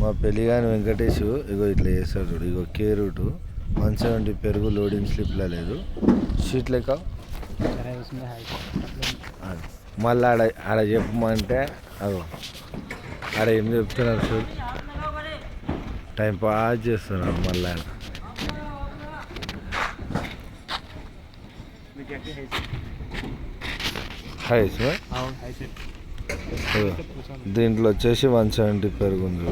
మా పెళ్ళిగాని వెంకటేష్ ఇగో ఇట్లా చేస్తాడు చూడు. ఇగో కే రూటు 170 పెరుగు లోడింగ్ స్లిప్లో లేదు షీట్ లెక్క. మళ్ళీ ఆడ చెప్పమంటే అగో ఆడ ఏం చెప్తున్నారు చూడు. టైం పాస్ చేస్తున్నారు మళ్ళీ. దీంట్లో వచ్చేసి 170 పెరుగు ఉంది.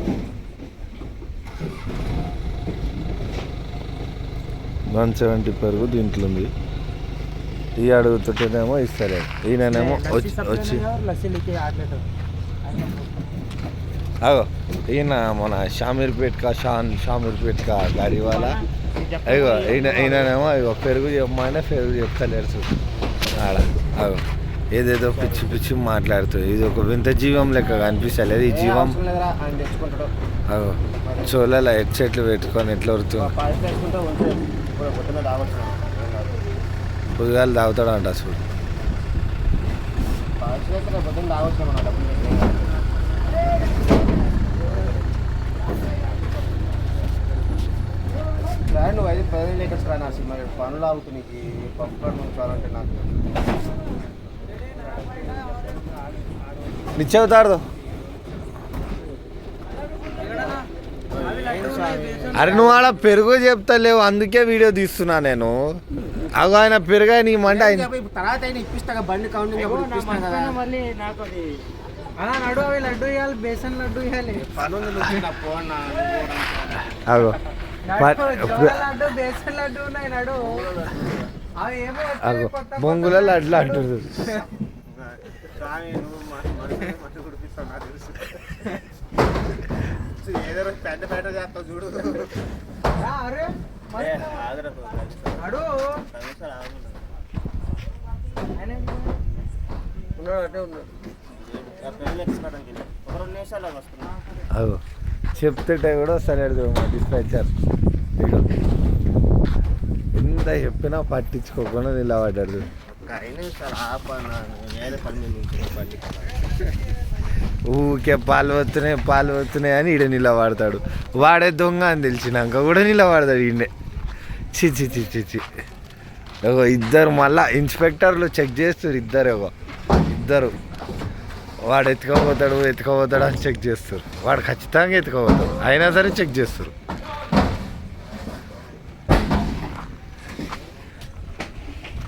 170 పెరుగు దీంట్లో ఉంది. ఈ అడుగుతుంటేనేమో ఇస్తలేదు. ఈయననేమో వచ్చి అగో ఈయన మన షామీర్పేట్ కా గాడి వాళ్ళ అయ్యో ఈయననేమో ఇగో పెరుగు చెప్పమంటే పెరుగు చెప్తలేరు చూడు ఆడ. అగో ఏదేదో పిచ్చి పిచ్చి మాట్లాడుతుంది. ఇది ఒక వింత జీవం లెక్క కనిపిస్తలేదు ఈ జీవం. అగో చోళ్ళలో హెడ్సెట్లు పెట్టుకొని ఎట్లా వరుతుంది. పొద్దుగాలు తాగుతాడంట చూడు. నువ్వు 5-10 లీటర్స్ రా నా సినిమా పనులు ఆగుతుంది. పప్పు చాలంటే నాకు నిశ్చవుతాడు. అరే నువ్వు ఆడ పెరుగు చెప్తలేవు అందుకే వీడియో తీస్తున్నా నేను. అగో ఆయన పెరుగు నీ మంట తర్వాత ఇప్పిస్తా బండి కౌంటింగ్ నడు అవి లడ్డు ఇవ్వాలి, బేసన్ లడ్డు ఇవ్వాలి. అగో లడ్డు బేసన్ లడ్డు ఉన్నాయి నడు. అవి ఏమో బొంగుల లడ్లు అంటుంది. ఏదో పెద్ద పెద్ద చేస్తావు చూడు. అగో చెప్తుంటే కూడా సరే మా డిస్పాచర్ ఎంత చెప్పినా పట్టించుకోకుండా నిలబడ్డాడు. ఊకే పాలు వస్తున్నాయి అని ఈడ నిలబడతాడు. వాడే దొంగ అని తెలిసినాక కూడా నిలబడతాడు ఈయనే. చిచి చిచి చి ఒక ఇద్దరు మళ్ళా ఇన్స్పెక్టర్లు చెక్ చేస్తారు. ఇద్దరు వాడు ఎత్తుకోపోతాడు అని చెక్ చేస్తారు. వాడు ఖచ్చితంగా ఎత్తుకోపోతాడు అయినా సరే చెక్ చేస్తారు.